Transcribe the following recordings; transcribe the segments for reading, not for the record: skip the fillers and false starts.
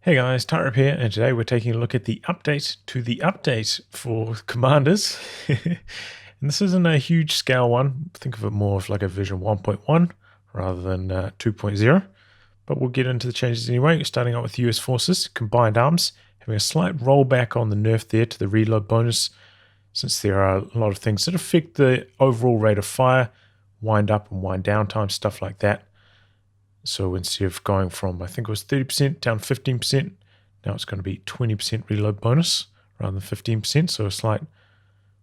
Hey guys, Tyrep here, and today we're taking a look at the update to the update for Commanders. And this isn't a huge scale one. Think of it more of like a version 1.1 rather than 2.0. But we'll get into the changes anyway, starting out with US Forces, Combined Arms, having a slight rollback on the nerf there to the reload bonus, since there are a lot of things that affect the overall rate of fire, wind up and wind down time, stuff like that. So instead of going from, I think it was 30% down 15%, now it's going to be 20% reload bonus rather than 15%. So a slight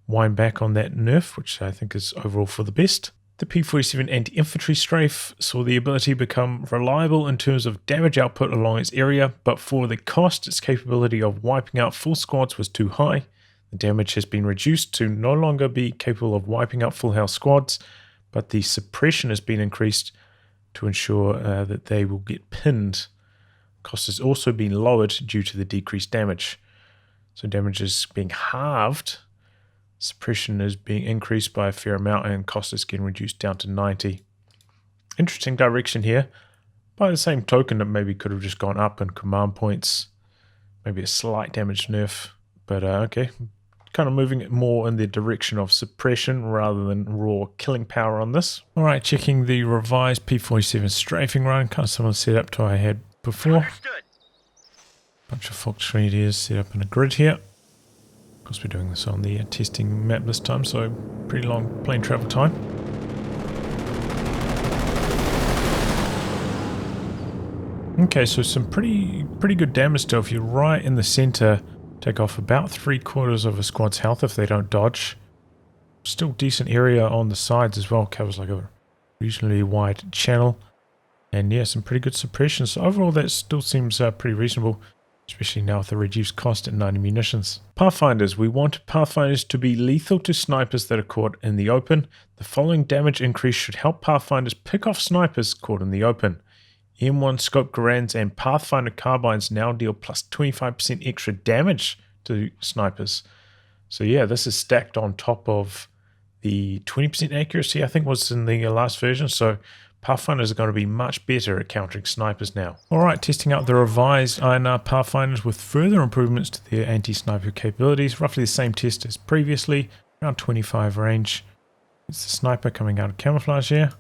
wind back on that nerf, which I think is overall for the best. The P-47 anti-infantry strafe saw the ability become reliable in terms of damage output along its area, but for the cost, its capability of wiping out full squads was too high. The damage has been reduced to no longer be capable of wiping out full health squads, but the suppression has been increased to ensure that they will get pinned. Cost has also been lowered due to the decreased damage. So damage is being halved, suppression is being increased by a fair amount, and cost is getting reduced down to 90. Interesting direction here. By the same token, it maybe could have just gone up in command points. Maybe a slight damage nerf, but okay. Kind of moving it more in the direction of suppression rather than raw killing power on this. Alright, checking the revised P-47 strafing run, kind of similar setup to what I had before. Understood. Bunch of Fox radios set up in a grid here. Of course we're doing this on the testing map this time, so pretty long plane travel time. Okay, so some pretty good damage still. If you're right in the center, take off about 3/4 of a squad's health if they don't dodge. Still decent area on the sides as well. Covers like a reasonably wide channel. And yeah, some pretty good suppression. So overall that still seems pretty reasonable, especially now with the reduced cost at 90 munitions. Pathfinders. We want Pathfinders to be lethal to snipers that are caught in the open. The following damage increase should help Pathfinders pick off snipers caught in the open. M1 scope Garands and Pathfinder carbines now deal plus 25% extra damage to snipers. So yeah, this is stacked on top of the 20% accuracy I think was in the last version. So Pathfinders are going to be much better at countering snipers now. Alright, testing out the revised INR Pathfinders with further improvements to their anti-sniper capabilities. Roughly the same test as previously, around 25 range. It's the sniper coming out of camouflage here.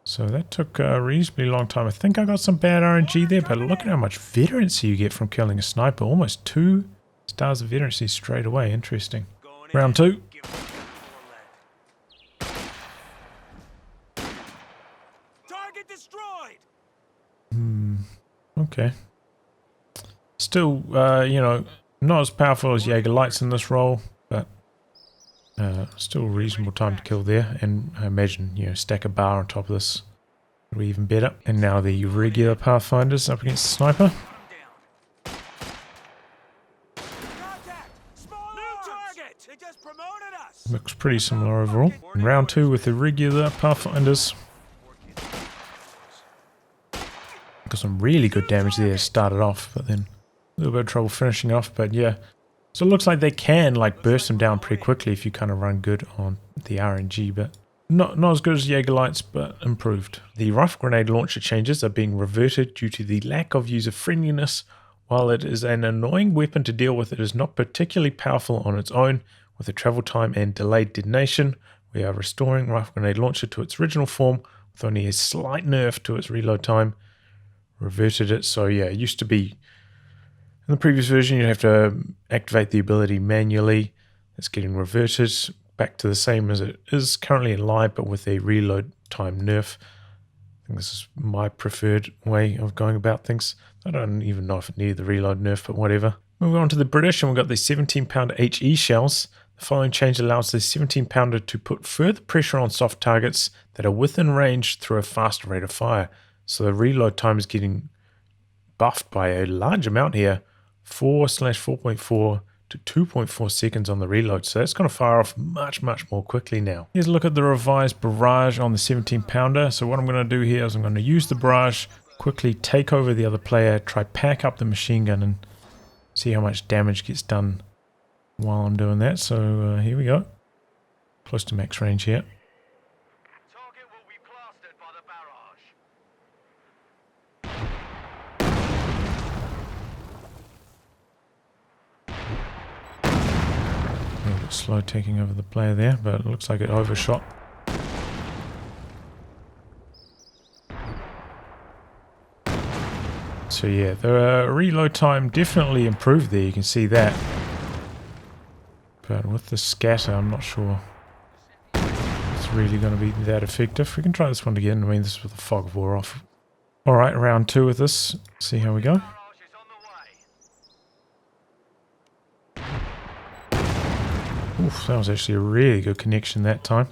So that took a reasonably long time. I think I got some bad RNG there, but look at how much veterancy you get from killing a sniper. Almost 2 stars of veterancy straight away. Interesting. Round 2. Target destroyed. Okay. Still, you know, not as powerful as Jaeger Lights in this role, but still a reasonable time to kill there. And I imagine, you know, stack a bar on top of this would be even better. And now the regular Pathfinders up against the sniper. Looks pretty similar overall. In round 2 with the regular Pathfinders. Got some really good damage there to start it off, but then a little bit of trouble finishing off. But yeah, so it looks like they can like burst them down pretty quickly if you kind of run good on the RNG, but not as good as Jaeger Lights, but improved. The rifle grenade launcher changes are being reverted due to the lack of user friendliness. While it is an annoying weapon to deal with, it is not particularly powerful on its own. With the travel time and delayed detonation, we are restoring rifle grenade launcher to its original form with only a slight nerf to its reload time. Reverted it, so yeah, it used to be in the previous version you'd have to activate the ability manually. It's getting reverted back to the same as it is currently in live, but with a reload time nerf. I think this is my preferred way of going about things. I don't even know if it needed the reload nerf, but whatever. Moving on to the British, and we've got the 17-pounder HE shells. The following change allows the 17-pounder to put further pressure on soft targets that are within range through a faster rate of fire. So the reload time is getting buffed by a large amount here. 4/4.4 to 2.4 seconds on the reload. So that's going to fire off much more quickly now. Here's a look at the revised barrage on the 17-pounder. So what I'm going to do here is I'm going to use the barrage, quickly take over the other player, try pack up the machine gun and see how much damage gets done while I'm doing that. So here we go. Close to max range here. Target will be plastered by the barrage. A little bit slow taking over the player there, but it looks like it overshot. So yeah, the reload time definitely improved there, you can see that. But with the scatter, I'm not sure it's really going to be that effective. We can try this one again. I mean, this is with the fog of war off. Alright, round 2 with this. See how we go. Barrage is on the way. Oof, that was actually a really good connection that time.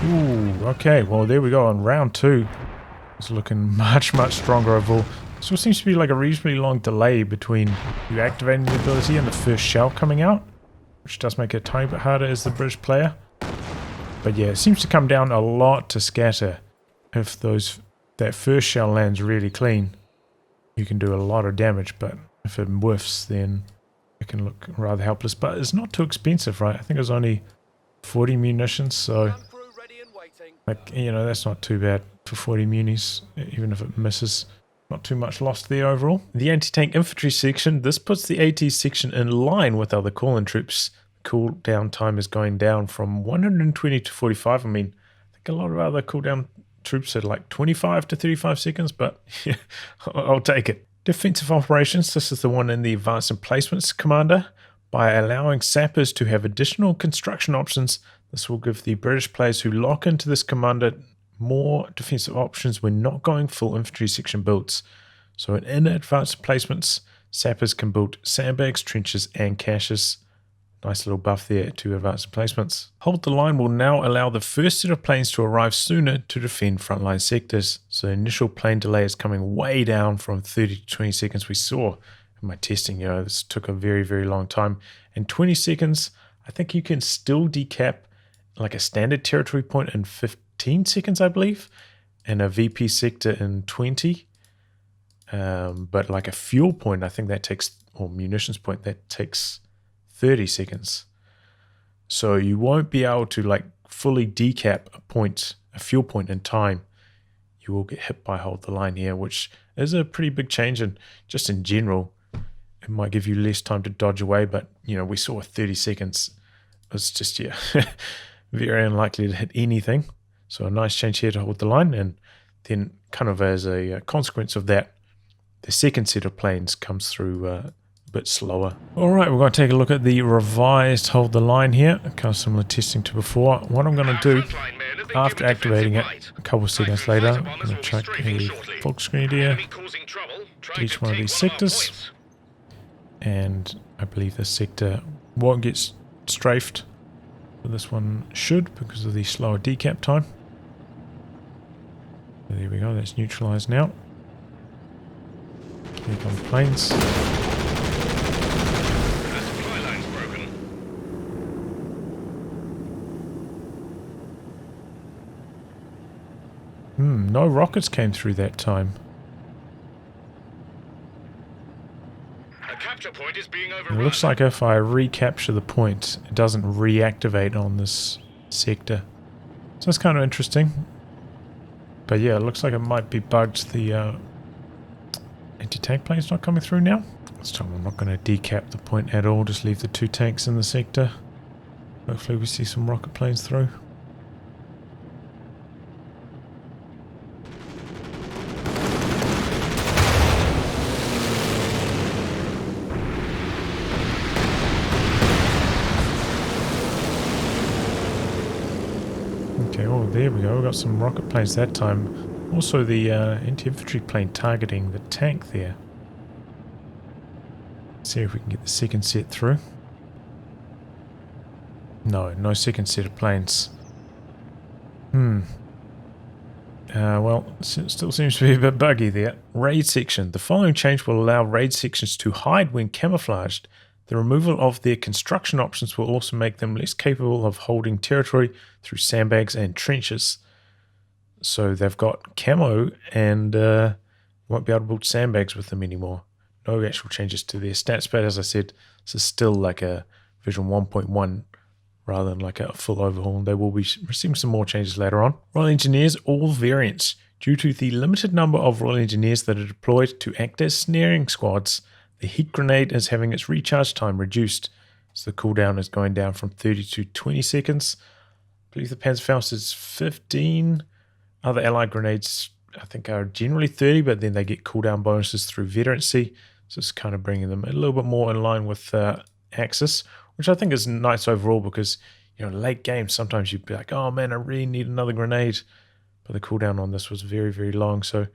Ooh, okay, well there we go on round 2. It's looking much stronger overall. So it seems to be like a reasonably long delay between you activating the ability and the first shell coming out, which does make it a tiny bit harder as the British player. But yeah, it seems to come down a lot to scatter. If that first shell lands really clean, you can do a lot of damage, but if it whiffs, then it can look rather helpless. But it's not too expensive, right? I think it was only 40 munitions, so Gun crew ready and waiting. like, you know, that's not too bad for 40 munis, even if it misses. Not too much lost there overall. The anti-tank infantry section, this puts the AT section in line with other call-in troops. Cooldown time is going down from 120 to 45. I mean, I think a lot of other cooldown troops are like 25 to 35 seconds, but yeah, I'll take it. Defensive operations, this is the one in the advanced emplacements commander. By allowing sappers to have additional construction options, this will give the British players who lock into this commander more defensive options when not going full infantry section builds. So in advanced placements, sappers can build sandbags, trenches, and caches. Nice little buff there to advanced placements. Hold the line will now allow the first set of planes to arrive sooner to defend frontline sectors. So initial plane delay is coming way down from 30 to 20 seconds we saw in my testing. You know, this took a very long time. And 20 seconds, I think you can still decap like a standard territory point in 15 seconds, I believe, and a VP sector in 20. But like a fuel point, I think that takes, or munitions point, that takes 30 seconds. So you won't be able to like fully decap a fuel point in time. You will get hit by hold the line here, which is a pretty big change. And just in general, it might give you less time to dodge away. But, you know, we saw 30 seconds. It's just, yeah, very unlikely to hit anything. So a nice change here to hold the line. And then kind of as a consequence of that, the second set of planes comes through bit slower. Alright, we're going to take a look at the revised hold the line here. Kind of similar testing to before. What I'm going to do after activating it a couple of seconds later, I'm going to chuck a full screen here to each one of these sectors, and I believe this sector won't get strafed, but this one should because of the slower decap time. So there we go, that's neutralized now. Here come the planes. No rockets came through that time. A capture point is being It overrun. looks like if I recapture the point, it doesn't reactivate on this sector. So that's kind of interesting. But yeah, it looks like it might be bugged. The anti-tank plane's not coming through now. This time I'm not going to decap the point at all, just leave the 2 tanks in the sector. Hopefully we see some rocket planes through. Okay, oh there we go, we got some rocket planes that time. Also the anti-infantry plane targeting the tank there. See if we can get the second set through. No second set of planes. Well, it still seems to be a bit buggy there. Raid section. The following change will allow raid sections to hide when camouflaged. The removal of their construction options will also make them less capable of holding territory through sandbags and trenches. So they've got camo and won't be able to build sandbags with them anymore. no actual changes to their stats, but as I said, this is still like a version 1.1 rather than like a full overhaul. They will be receiving some more changes later on. Royal Engineers, all variants. Due to the limited number of Royal Engineers that are deployed to act as snaring squads, the heat grenade is having its recharge time reduced. So the cooldown is going down from 30 to 20 seconds. I believe the Panzerfaust is 15. Other allied grenades, I think, are generally 30, but then they get cooldown bonuses through veterancy. So it's kind of bringing them a little bit more in line with Axis, which I think is nice overall because, you know, late game, sometimes you'd be like, oh man, I really need another grenade. But the cooldown on this was very, very long. So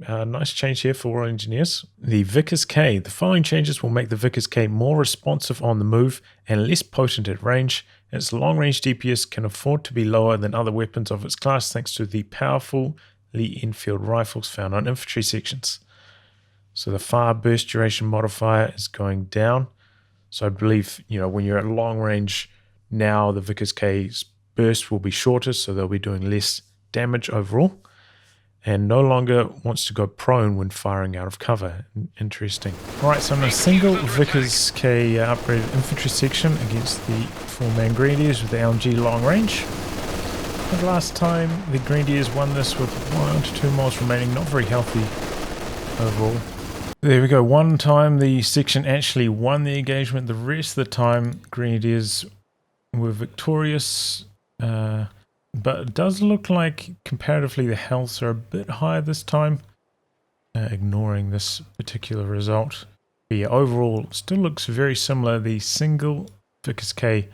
nice change here for Royal Engineers. The Vickers K. The following changes will make the Vickers K more responsive on the move and less potent at range. Its long-range DPS can afford to be lower than other weapons of its class thanks to the powerful Lee Enfield rifles found on infantry sections. So the fire burst duration modifier is going down. So I believe, you know, when you're at long range now, the Vickers K's burst will be shorter, so they'll be doing less damage overall. And no longer wants to go prone when firing out of cover. Interesting. Alright, so I'm in a single Vickers K upgraded infantry section against the 4-man Grenadiers with the LMG long range. And last time the Grenadiers won this with 1 to 2 miles remaining, not very healthy overall. There we go, one time the section actually won the engagement, the rest of the time Grenadiers were victorious. But it does look like comparatively the healths are a bit higher this time, ignoring this particular result. But yeah, overall still looks very similar, the single Vickers K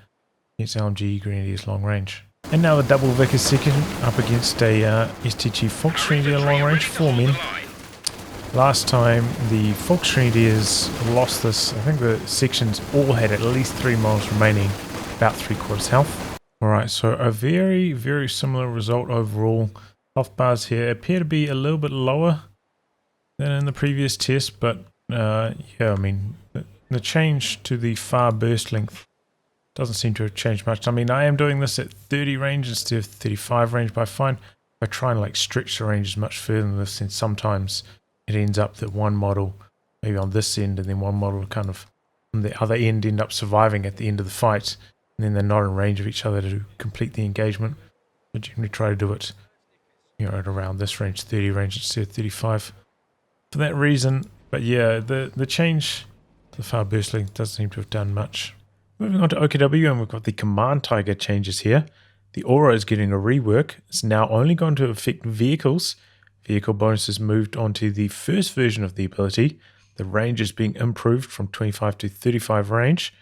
against LMG Grenadiers long range. And now the double Vickers second up against a STG Fox Grenadier long range, 4 men. Last time the Fox Grenadiers lost this, I think the sections all had at least 3 miles remaining, about 3/4 health. Alright, so a very, very similar result overall. Health bars here appear to be a little bit lower than in the previous test, but yeah, I mean, the change to the far burst length doesn't seem to have changed much. I mean, I am doing this at 30 range instead of 35 range, but I find if I try and like stretch the ranges much further than this, then sometimes it ends up that one model, maybe on this end, and then one model kind of on the other end end up surviving at the end of the fight. And then they're not in range of each other to complete the engagement. I generally try to do it, you know, at around this range, 30 range instead of 35. For that reason, but yeah, the change to the far burst length doesn't seem to have done much. Moving on to OKW, and we've got the Command Tiger changes here. The aura is getting a rework. It's now only going to affect vehicles. Vehicle bonuses moved onto the first version of the ability. The range is being improved from 25 to 35 range.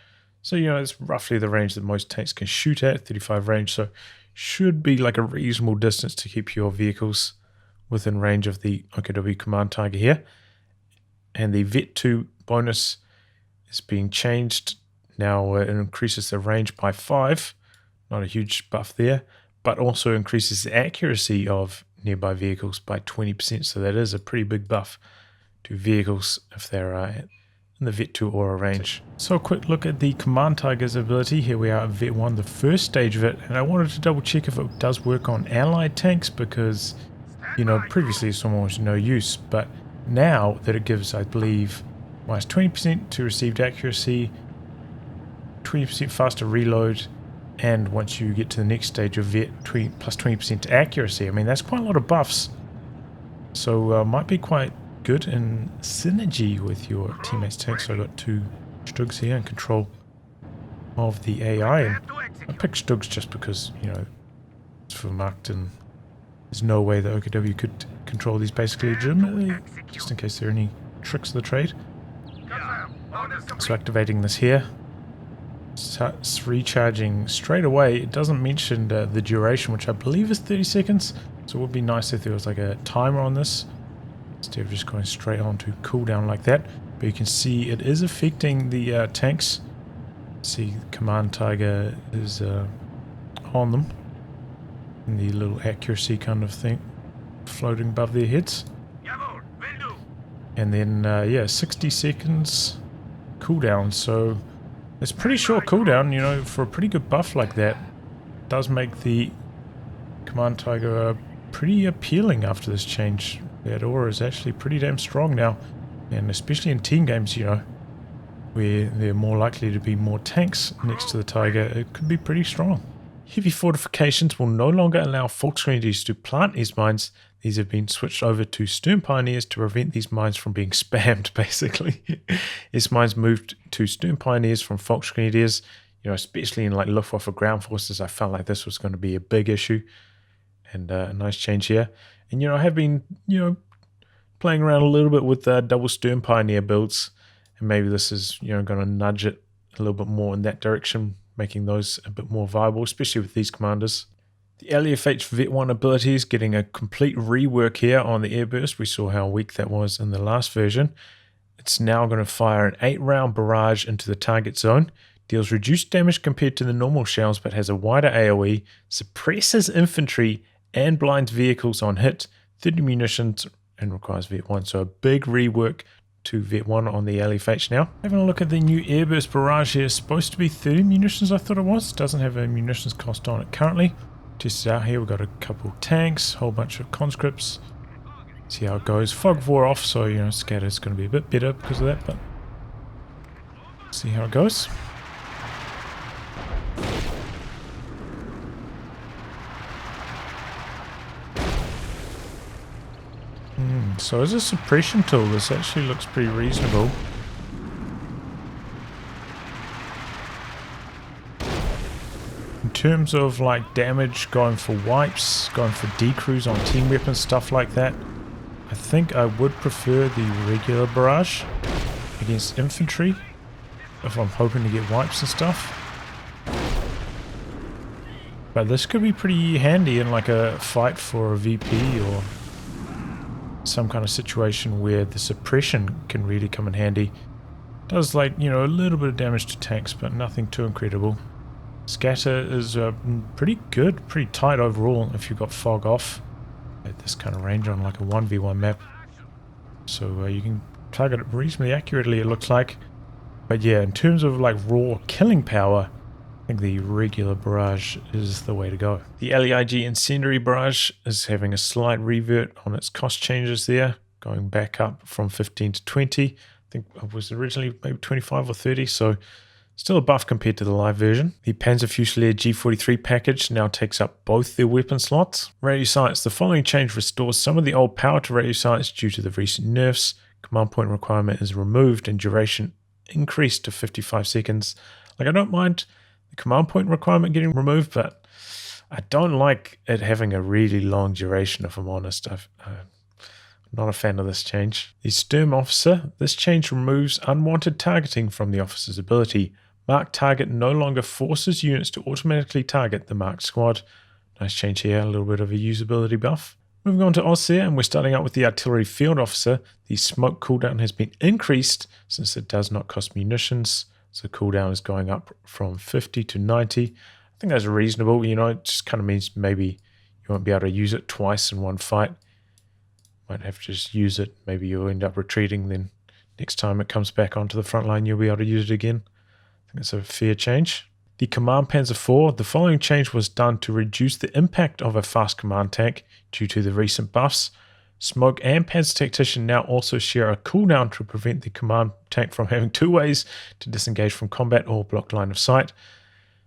So, you know, it's roughly the range that most tanks can shoot at, 35 range, so should be like a reasonable distance to keep your vehicles within range of the OKW Command Tiger here. And the Vet 2 bonus is being changed. Now it increases the range by 5, not a huge buff there, but also increases the accuracy of nearby vehicles by 20%, so that is a pretty big buff to vehicles if they're in the Vet 2 aura range. So a quick look at the Command Tiger's ability. Here we are at Vet 1, the first stage of it, and I wanted to double check if it does work on allied tanks because, you know, previously it's almost no use, but now that it gives, I believe, minus 20% to received accuracy, 20% faster reload, and once you get to the next stage of Vet, plus 20% to accuracy. I mean, that's quite a lot of buffs, so might be quite good in synergy with your teammates' tanks. So I got 2 Stugs here in control of the AI, and I picked Stugs just because, you know, it's for marked and there's no way that OKW could control these basically legitimately, just in case there are any tricks of the trade. So activating this here, starts recharging straight away. It doesn't mention the duration, which I believe is 30 seconds, so it would be nice if there was like a timer on this instead of just going straight on to cooldown like that. But you can see it is affecting the tanks. See, Command Tiger is on them, and the little accuracy kind of thing floating above their heads. And then yeah, 60 seconds cooldown, so it's pretty short cooldown, you know, for a pretty good buff like that. Does make the Command Tiger pretty appealing after this change. That aura is actually pretty damn strong now. And especially in team games, you know, where there are more likely to be more tanks next to the Tiger, it could be pretty strong. Heavy fortifications will no longer allow Volksgrenadiers to plant these mines. These have been switched over to Stern Pioneers to prevent these mines from being spammed, basically. These mines moved to Stern Pioneers from Volksgrenadiers, you know, especially in like Luftwaffe ground forces. I felt like this was going to be a big issue, and a nice change here. And, you know, I have been, you know, playing around a little bit with double Stern Pioneer builds, and maybe this is, you know, going to nudge it a little bit more in that direction, making those a bit more viable, especially with these commanders. The LEFH V1 abilities getting a complete rework here on the Airburst. We saw how weak that was in the last version. It's now going to fire an 8-round barrage into the target zone, deals reduced damage compared to the normal shells but has a wider AoE, suppresses infantry and blinds vehicles on hit, 30 munitions and requires V1. So a big rework to V1 on the LEFH now. Having a look at the new Airburst barrage here, supposed to be 30 munitions, I thought it was. Doesn't have a munitions cost on it currently. Test it out here, we've got a couple tanks, whole bunch of conscripts. See how it goes. Fog wore off, so you know, scatter's going to be a bit better because of that, but see how it goes. So as a suppression tool, this actually looks pretty reasonable. In terms of like damage, going for wipes, going for decrews on team weapons, stuff like that, I think I would prefer the regular barrage against infantry if I'm hoping to get wipes and stuff. But this could be pretty handy in like a fight for a VP or some kind of situation where the suppression can really come in handy. Does like, you know, a little bit of damage to tanks, but nothing too incredible. Scatter is pretty good, pretty tight overall if you've got fog off at this kind of range on like a 1v1 map. So you can target it reasonably accurately, it looks like. But yeah, in terms of like raw killing power, I think the regular barrage is the way to go. The LEIG Incendiary Barrage is having a slight revert on its cost changes there, going back up from 15 to 20. I think it was originally maybe 25 or 30, so still a buff compared to the live version. The Panzer Fusilier G43 package now takes up both their weapon slots. Radio sights. The following change restores some of the old power to radio sights due to the recent nerfs. Command point requirement is removed and duration increased to 55 seconds. Like, I don't mind the command point requirement getting removed, but I don't like it having a really long duration, if I'm honest. I'm not a fan of this change. The Sturm Officer. This change removes unwanted targeting from the officer's ability. Marked target no longer forces units to automatically target the marked squad. Nice change here, a little bit of a usability buff. Moving on to Osir, and we're starting out with the Artillery Field Officer. The smoke cooldown has been increased since it does not cost munitions. So cooldown is going up from 50 to 90. I think that's reasonable. You know, it just kind of means maybe you won't be able to use it twice in one fight. Might have to just use it. Maybe you'll end up retreating. Then next time it comes back onto the front line, you'll be able to use it again. I think it's a fair change. The Command Panzer IV. The following change was done to reduce the impact of a fast command tank due to the recent buffs. Smoke and Panzer Tactician now also share a cooldown to prevent the command tank from having two ways to disengage from combat or block line of sight.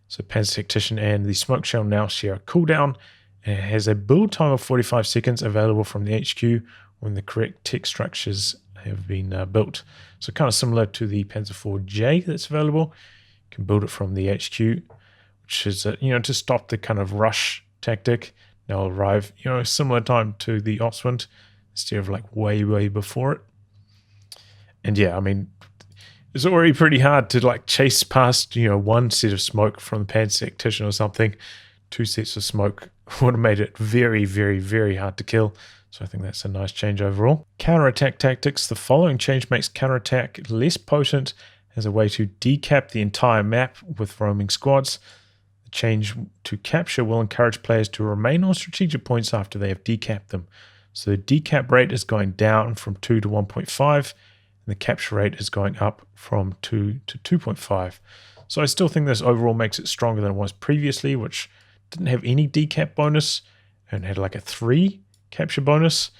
So Panzer Tactician and the Smoke Shell now share a cooldown, and it has a build time of 45 seconds available from the HQ when the correct tech structures have been built. So kind of similar to the Panzer IV-J that's available. You can build it from the HQ, which is to stop the kind of rush tactic. They'll arrive, similar time to the Ostwind, instead of like way before it. And yeah, I mean, it's already pretty hard to like chase past, one set of smoke from the Panzer Tactician or something. Two sets of smoke would have made it very, very, very hard to kill. So I think that's a nice change overall. Counterattack tactics. The following change makes counterattack less potent as a way to decap the entire map with roaming squads. The change to capture will encourage players to remain on strategic points after they have decapped them. So the decap rate is going down from 2 to 1.5, and the capture rate is going up from 2 to 2.5. So I still think this overall makes it stronger than it was previously, which didn't have any decap bonus and had like a 3 capture bonus.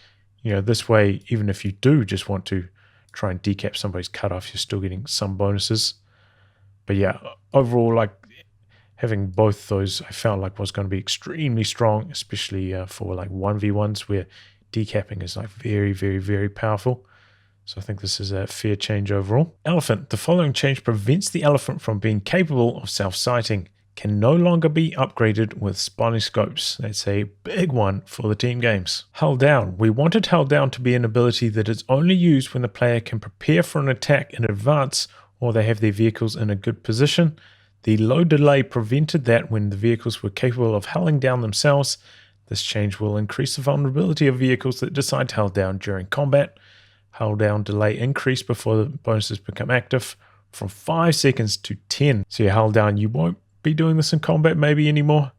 This way, even if you do just want to try and decap somebody's cutoff, you're still getting some bonuses. But yeah, overall, like having both those, I felt like was going to be extremely strong, especially for like 1v1s where decapping is like very, very, very powerful. So I think this is a fair change overall. Elephant. The following change prevents the Elephant from being capable of self-sighting. Can no longer be upgraded with spotting scopes. That's a big one for the team games. Hull down. We wanted Hull down to be an ability that is only used when the player can prepare for an attack in advance or they have their vehicles in a good position. The low delay prevented that when the vehicles were capable of hulling down themselves. This change will increase the vulnerability of vehicles that decide to hull down during combat. Hull down delay increased before the bonuses become active from 5 seconds to 10. So you hull down, you won't be doing this in combat maybe anymore,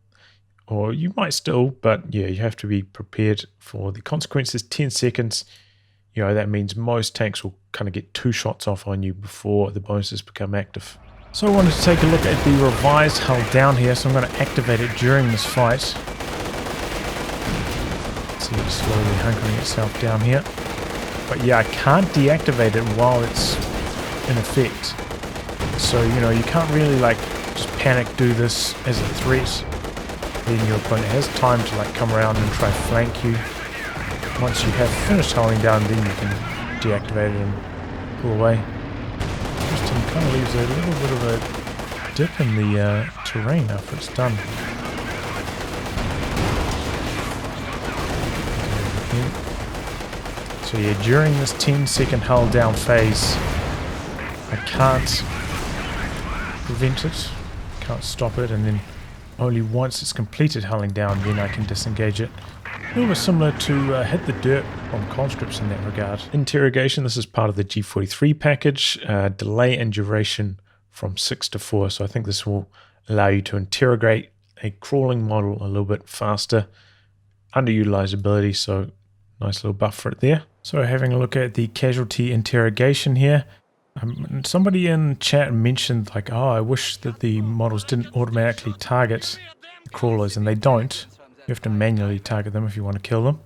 or you might still, but yeah, you have to be prepared for the consequences. 10 seconds, you know, that means most tanks will kind of get 2 shots off on you before the bonuses become active. So I wanted to take a look at the revised hull down here, so I'm going to activate it during this fight. See it slowly hunkering itself down here. But yeah, I can't deactivate it while it's in effect. So, you know, you can't really like just panic do this as a threat. Then your opponent has time to like come around and try flank you. Once you have finished holding down, then you can deactivate it and pull away. Interesting, kind of leaves a little bit of a dip in the terrain after it's done. So yeah, during this 10-second hull down phase, I can't prevent it, can't stop it, and then only once it's completed hulling down, then I can disengage it. A little bit similar to Hit the Dirt from conscripts in that regard. Interrogation, this is part of the G43 package, delay and duration from 6 to 4, so I think this will allow you to interrogate a crawling model a little bit faster, underutilized ability, so nice little buff for it there. So having a look at the casualty interrogation here, somebody in chat mentioned like, oh, I wish that the models didn't automatically target the crawlers, and they don't. You have to manually target them if you want to kill them.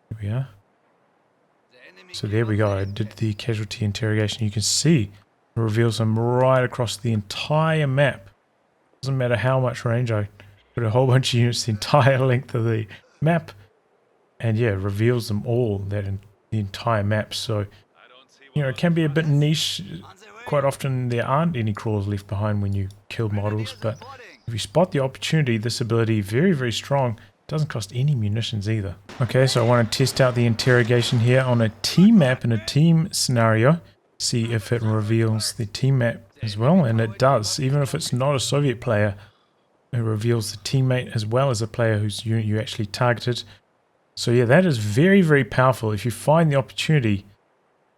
Here we are. So there we go, I did the casualty interrogation. You can see it reveals them right across the entire map. Doesn't matter how much range, I put a whole bunch of units the entire length of the map. And yeah, it reveals them all, the entire map. So, you know, it can be a bit niche. Quite often there aren't any crawlers left behind when you kill models, but if you spot the opportunity, this ability, very, very strong. Doesn't cost any munitions either. Okay, so I want to test out the interrogation here on a team map in a team scenario. See if it reveals the team map as well, and it does. Even if it's not a Soviet player, it reveals the teammate as well as a player whose unit you actually targeted. So yeah, that is very, very powerful. If you find the opportunity,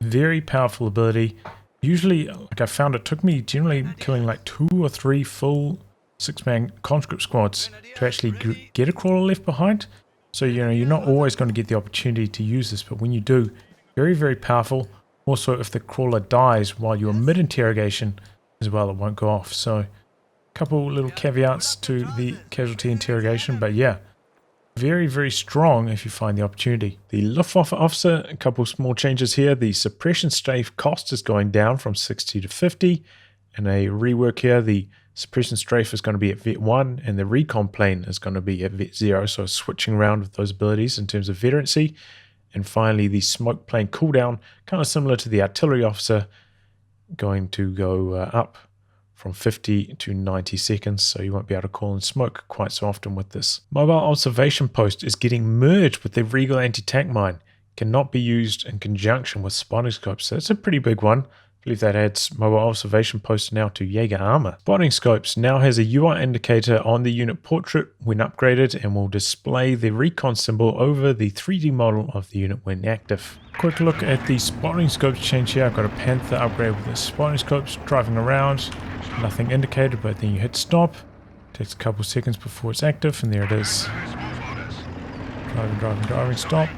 very powerful ability. Usually, like I found it took me generally killing like 2 or 3 full 6-man conscript squads to actually get a crawler left behind. So, you know, you're not always going to get the opportunity to use this, but when you do, very, very powerful. Also, if the crawler dies while you're mid-interrogation as well, it won't go off. So, a couple little caveats to the casualty interrogation, but yeah, very, very strong if you find the opportunity. The Luftwaffe officer, a couple small changes here. The suppression strafe cost is going down from 60 to 50. And a rework here, the suppression strafe is going to be at Vet 1 and the recon plane is going to be at Vet 0. So switching around with those abilities in terms of veterancy. And finally, the smoke plane cooldown, kind of similar to the artillery officer, going to go up from 50 to 90 seconds, so you won't be able to call in smoke quite so often with this. Mobile observation post is getting merged with the Regal anti-tank mine. Cannot be used in conjunction with spotting scopes, so that's a pretty big one. I believe that adds mobile observation post now to Jaeger armor. Spotting scopes now has a UI indicator on the unit portrait when upgraded and will display the recon symbol over the 3D model of the unit when active. Quick look at the spotting scopes change here. I've got a Panther upgrade with the spotting scopes, driving around. Nothing indicated, but then you hit stop. Takes a couple seconds before it's active, and there it is. Driving, stop.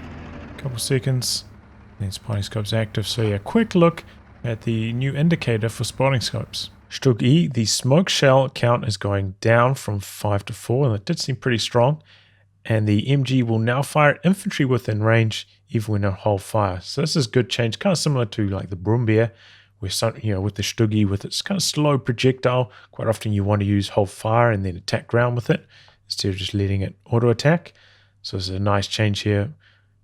Couple seconds, then spotting scopes active. So yeah, quick look at the new indicator for spotting scopes. Stuka E, the smoke shell count is going down from 5 to 4, and it did seem pretty strong. And the MG will now fire at infantry within range even when on hold fire. So this is a good change, kind of similar to like the Brumbier, where some, with the Stugi, with its kind of slow projectile, quite often you want to use hold fire and then attack ground with it instead of just letting it auto attack. So this is a nice change here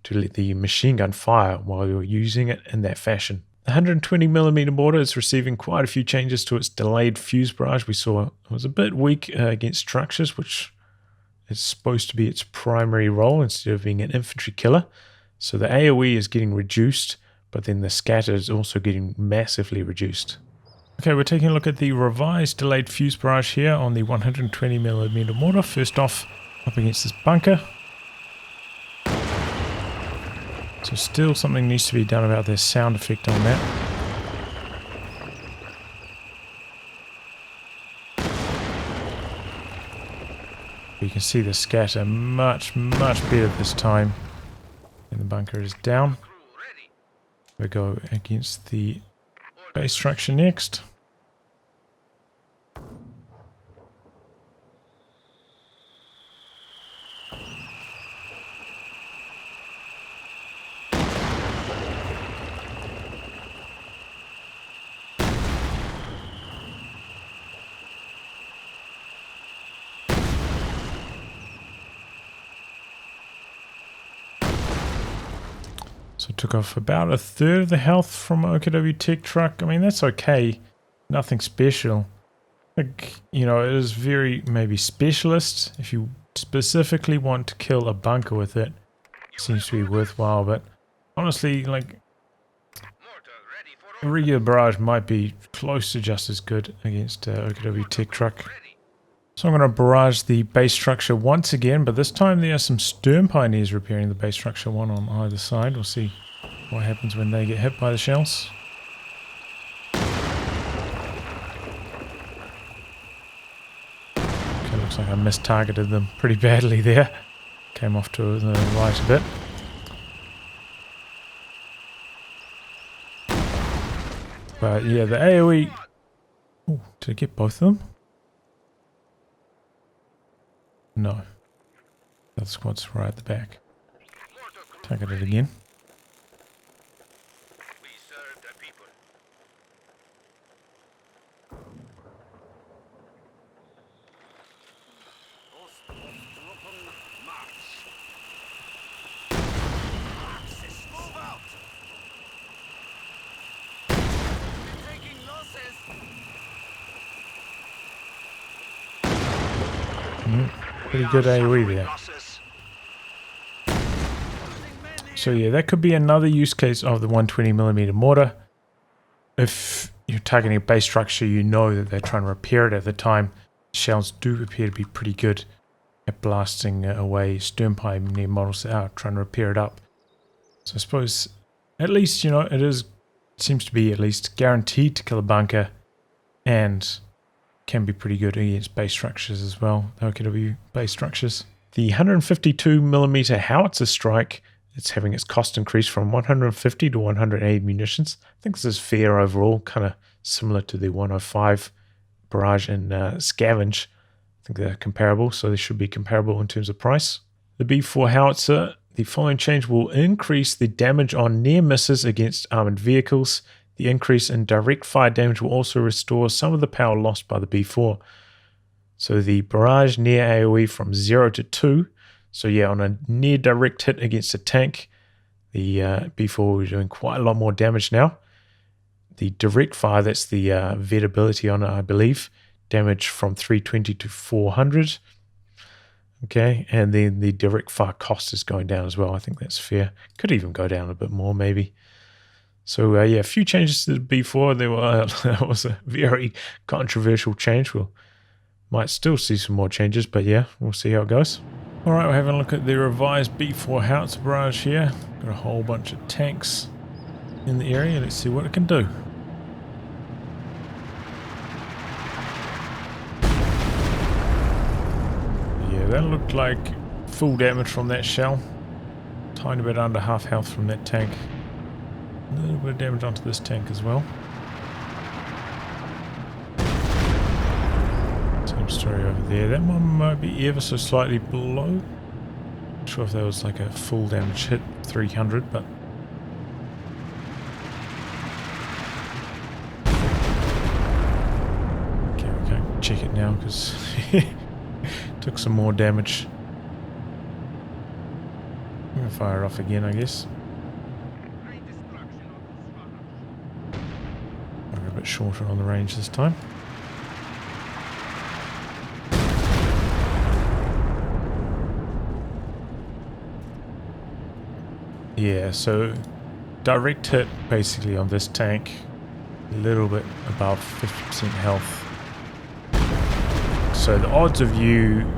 to let the machine gun fire while you're using it in that fashion. The 120mm mortar is receiving quite a few changes to its delayed fuse barrage. We saw it was a bit weak against structures, which is supposed to be its primary role instead of being an infantry killer. So the AoE is getting reduced, but then the scatter is also getting massively reduced. Okay, we're taking a look at the revised delayed fuse barrage here on the 120mm mortar. First off, up against this bunker. So still something needs to be done about this sound effect on that. You can see the scatter much better this time. And the bunker is down. We go against the base structure next. So took off about a third of the health from OKW Tech truck. I mean, that's okay. Nothing special. Like, it is very maybe specialist. If you specifically want to kill a bunker with it, it seems to be worthwhile. But honestly, like, a regular barrage might be close to just as good against OKW Tech truck. So I'm going to barrage the base structure once again, but this time there are some Stern Pioneers repairing the base structure, one on either side. We'll see what happens when they get hit by the shells. Okay, looks like I mistargeted them pretty badly there. Came off to the right a bit. But yeah, the AoE... Oh, did I get both of them? No. That squad's right at the back. Target it again. We serve the people. Move out. Taking losses. Pretty good AoE there. So yeah, that could be another use case of the 120mm mortar. If you're targeting a base structure, you know that they're trying to repair it at the time. Shells do appear to be pretty good at blasting away Stern Pioneer models that are trying to repair it up. So I suppose, at least, it seems to be at least guaranteed to kill a bunker, and can be pretty good against base structures as well, the OKW base structures. The 152mm howitzer strike, it's having its cost increase from 150 to 180 munitions. I think this is fair overall, kind of similar to the 105 barrage and scavenge. I think they're comparable, so they should be comparable in terms of price. The B4 howitzer, the following change will increase the damage on near misses against armored vehicles. The increase in direct fire damage will also restore some of the power lost by the B4. So the barrage near AoE from 0 to 2. So yeah, on a near direct hit against a tank, the B4 will be doing quite a lot more damage now. The direct fire, that's the vet ability on it, I believe. Damage from 320 to 400. Okay, and then the direct fire cost is going down as well. I think that's fair. Could even go down a bit more maybe. So yeah, a few changes to the B4. That was a very controversial change. We'll might still see some more changes, but yeah, we'll see how it goes. All right, we're having a look at the revised B4 howitzer barrage here. Got a whole bunch of tanks in the area. Let's see what it can do. Yeah, that looked like full damage from that shell. Tiny bit under half health from that tank. A little bit of damage onto this tank as well. Same story over there. That one might be ever so slightly below. Not sure if that was like a full damage hit 300, but okay, we can't check it now because took some more damage. I'm gonna fire it off again, I guess. I'm a bit shorter on the range this time. Yeah, so direct hit basically on this tank, a little bit above 50% health. So the odds of you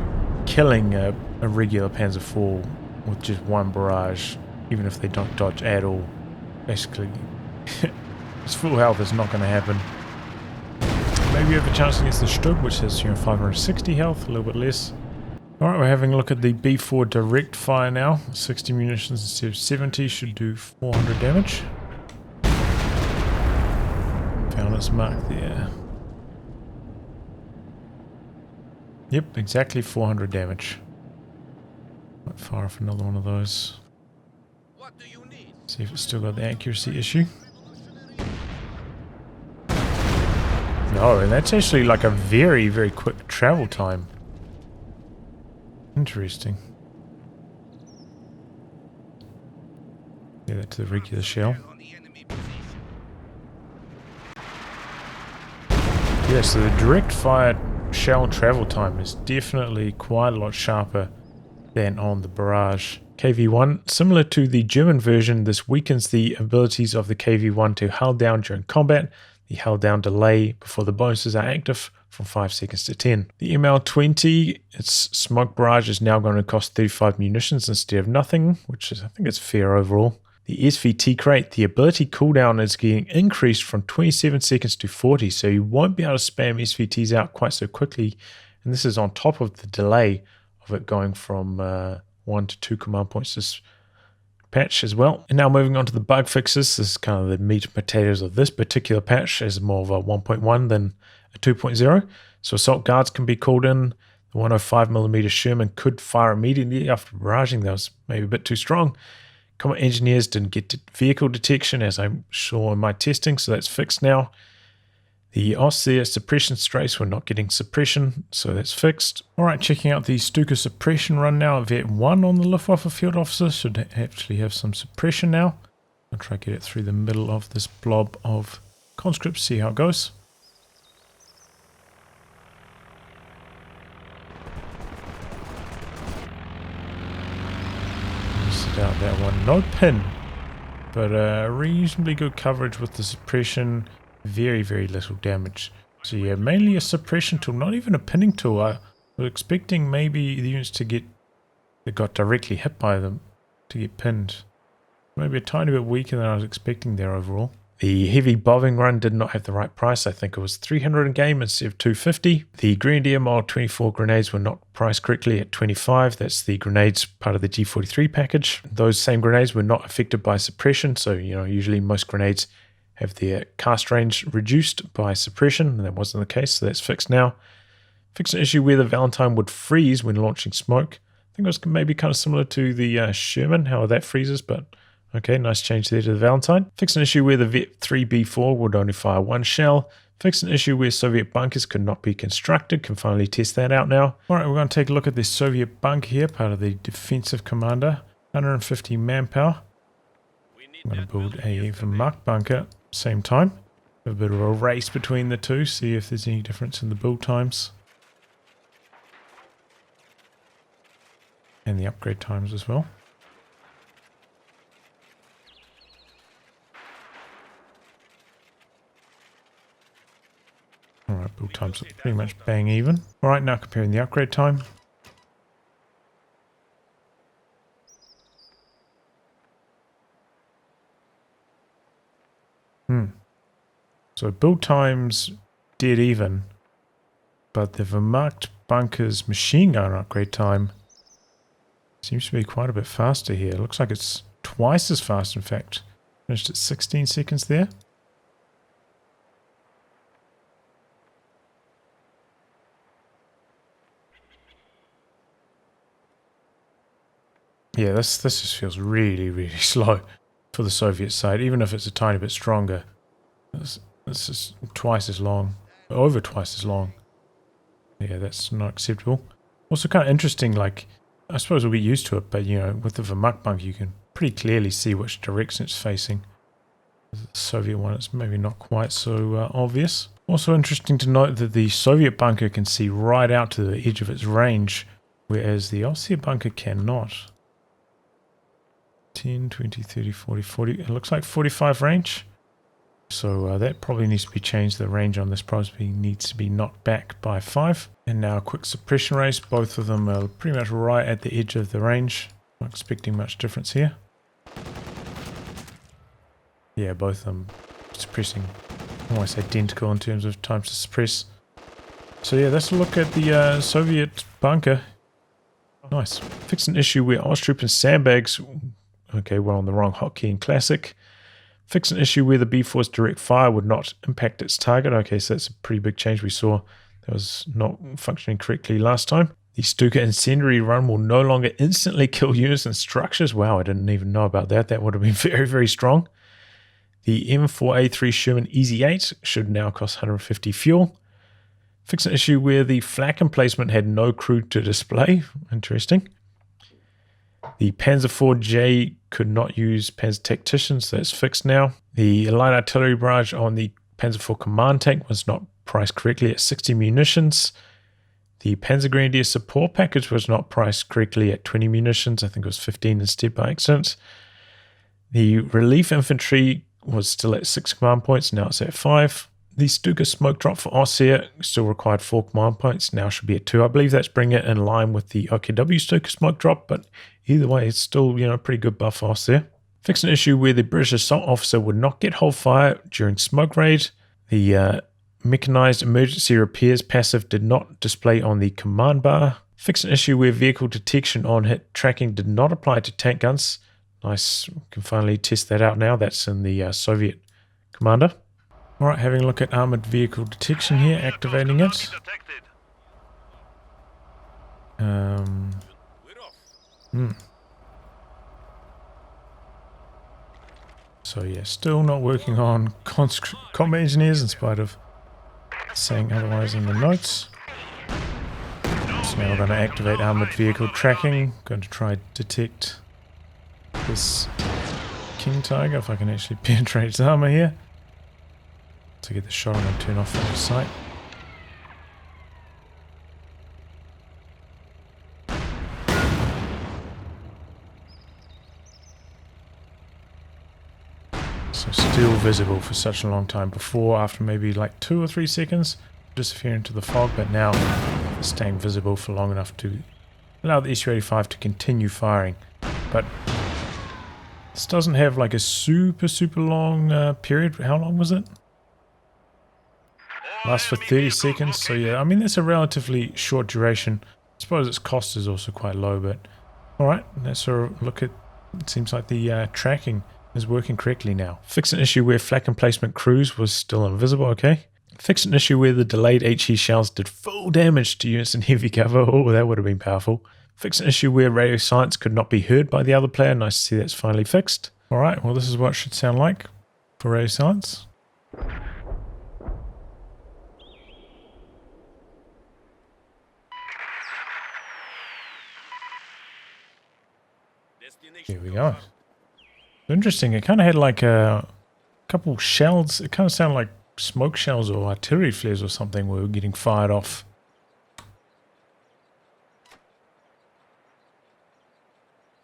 killing a regular Panzer IV with just one barrage, even if they don't dodge at all, basically, it's full health is not going to happen. Maybe you have a chance against the Stuka, which has 560 health, a little bit less. Alright, we're having a look at the B4 direct fire now. 60 munitions instead of 70 should do 400 damage. Found its mark there. Yep, exactly 400 damage. Might fire off another one of those. What do you need? See if it's still got the accuracy issue. No, and that's actually like a very, very quick travel time. Interesting. Yeah, that's the regular shell. Yeah, so the direct fire shell travel time is definitely quite a lot sharper than on the Barrage. KV-1, similar to the German version, this weakens the abilities of the KV-1 to hull down during combat. The hull down delay before the bonuses are active from 5 seconds to 10. The ML20, its smoke barrage is now going to cost 35 munitions instead of nothing, which is, I think it's fair overall. The SVT crate, the ability cooldown is getting increased from 27 seconds to 40, so you won't be able to spam SVTs out quite so quickly, and this is on top of the delay of it going from 1 to 2 command points this patch as well. And now moving on to the bug fixes, this is kind of the meat and potatoes of this particular patch, as more of a 1.1 than a 2.0. So assault guards can be called in. The 105mm Sherman could fire immediately after barraging. That was maybe a bit too strong. Combat engineers didn't get vehicle detection, as I saw in my testing, so that's fixed now. The OS there, suppression strays were not getting suppression, so that's fixed. Alright, checking out the Stuka suppression run now. V1 on the Luftwaffe field officer should actually have some suppression now. I'll try to get it through the middle of this blob of conscripts, see how it goes. Out that one, no pin, but reasonably good coverage with the suppression. Very, very little damage. So yeah, mainly a suppression tool, not even a pinning tool. I was expecting maybe the units to get that got directly hit by them to get pinned. Maybe a tiny bit weaker than I was expecting there overall. The heavy bombing run did not have the right price. I think it was 300 in game instead of 250. The Grenadier Mod 24 grenades were not priced correctly at 25. That's the grenades part of the G43 package. Those same grenades were not affected by suppression. So, usually most grenades have their cast range reduced by suppression, and that wasn't the case. So that's fixed now. Fixed an issue where the Valentine would freeze when launching smoke. I think it was maybe kind of similar to the Sherman, how that freezes, but okay, nice change there to the Valentine. Fixed an issue where the Vet 3B4 would only fire one shell. Fixed an issue where Soviet bunkers could not be constructed. Can finally test that out now. Alright, we're going to take a look at this Soviet bunker here, part of the defensive commander. 150 manpower. I'm going to build a Vermark bunker same time. A bit of a race between the two, see if there's any difference in the build times. And the upgrade times as well. Alright, build times are pretty much bang even. Alright, now comparing the upgrade time. So build times dead even, but the Vermarked bunker's machine gun upgrade time seems to be quite a bit faster here. It looks like it's twice as fast, in fact. Finished at 16 seconds there. Yeah, this just feels really, really slow for the Soviet side, even if it's a tiny bit stronger. This is twice as long, over twice as long. Yeah, that's not acceptable. Also kind of interesting, like, I suppose we'll get used to it, but, you know, with the Vermuk bunker, you can pretty clearly see which direction it's facing. The Soviet one, it's maybe not quite so obvious. Also interesting to note that the Soviet bunker can see right out to the edge of its range, whereas the Aussie bunker cannot. 10, 20, 30, 40, 40. It looks like 45 range. So that probably needs to be changed. The range on this probably needs to be knocked back by 5. And now a quick suppression race. Both of them are pretty much right at the edge of the range. Not expecting much difference here. Yeah, both of them suppressing almost identical in terms of times to suppress. So yeah, let's look at the Soviet bunker. Nice. Fixed an issue where Ostrip and sandbags... Okay, we're on the wrong hotkey in Classic. Fix an issue where the B4's direct fire would not impact its target. Okay, so that's a pretty big change we saw. That was not functioning correctly last time. The Stuka incendiary run will no longer instantly kill units and structures. Wow, I didn't even know about that. That would have been very, very strong. The M4A3 Sherman Easy 8 should now cost 150 fuel. Fix an issue where the flak emplacement had no crew to display. Interesting. The Panzer IV-J could not use Panzer Tacticians, so that's fixed now. The light artillery barrage on the Panzer IV command tank was not priced correctly at 60 munitions. The Panzer Grenadier support package was not priced correctly at 20 munitions. I think it was 15 instead by accident. The relief infantry was still at 6 command points, now it's at 5. The Stuka smoke drop for Austria still required 4 command points, now should be at 2. I believe that's bringing it in line with the OKW Stuka smoke drop, but either way, it's still, you know, a pretty good buff for Austria. Fix an issue where the British assault officer would not get hold fire during smoke raid. The mechanized emergency repairs passive did not display on the command bar. Fix an issue where vehicle detection on hit tracking did not apply to tank guns. Nice, we can finally test that out now. That's in the Soviet commander. Alright, having a look at armored vehicle detection here, activating it. So yeah, still not working on combat engineers in spite of saying otherwise in the notes. So now we're going to activate armored vehicle tracking. Going to try detect this King Tiger, if I can actually penetrate its armor here. To get the shot, I'm going to turn off from the sight. So still visible for such a long time. Before, after maybe like 2 or 3 seconds, disappear into the fog, but now it's staying visible for long enough to allow the Su-85 to continue firing. But this doesn't have like a super long period. How long was it? Lasts for 30 seconds, so yeah, I mean that's a relatively short duration. I suppose its cost is also quite low, but alright, let's sort of look at, it seems like the tracking is working correctly now. Fix an issue where flak emplacement crews was still invisible, okay. Fix an issue where the delayed HE shells did full damage to units in heavy cover. Oh, that would have been powerful. Fix an issue where radio silence could not be heard by the other player. Nice to see that's finally fixed. Alright, well this is what it should sound like for radio silence. Here we go. Interesting, it kind of had like a couple shells. It kind of sounded like smoke shells or artillery flares or something were getting fired off.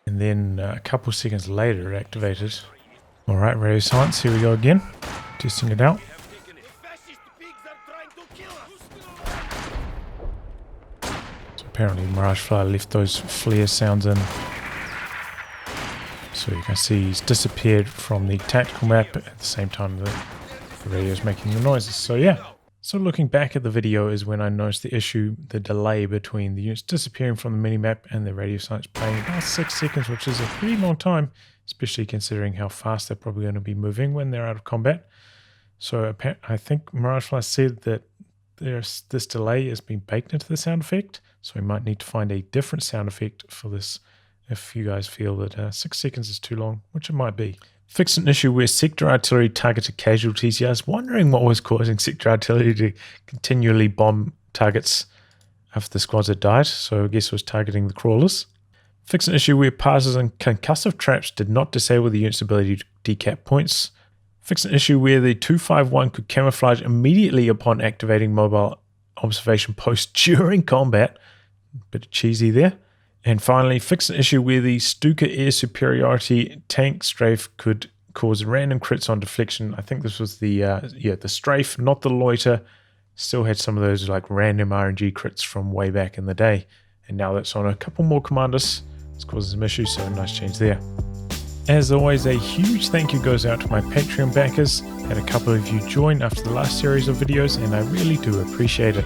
And then a couple seconds later it activated. Alright, radio silence, here we go again. Testing it out. So apparently Mirage Flyer left those flare sounds in. So you can see he's disappeared from the tactical map at the same time the radio is making the noises. So yeah, so looking back at the video is when I noticed the issue, the delay between the units disappearing from the minimap and the radio silence playing about 6 seconds, which is a pretty long time, especially considering how fast they're probably going to be moving when they're out of combat. So I think Mirage Fly said that this delay has been baked into the sound effect, so we might need to find a different sound effect for this if you guys feel that 6 seconds is too long, which it might be. Fixed an issue where sector artillery targeted casualties. Yeah, I was wondering what was causing sector artillery to continually bomb targets after the squads had died, so I guess it was targeting the crawlers. Fixed an issue where passes and concussive traps did not disable the unit's ability to decap points. Fixed an issue where the 251 could camouflage immediately upon activating mobile observation post during combat. Bit cheesy there. And finally, fixed an issue where the Stuka air superiority tank Strafe could cause random crits on deflection. I think this was the Strafe, not the loiter. Still had some of those like random RNG crits from way back in the day. And now that's on a couple more commanders. It's causing some issues, so nice change there. As always, a huge thank you goes out to my Patreon backers. Had a couple of you join after the last series of videos, and I really do appreciate it.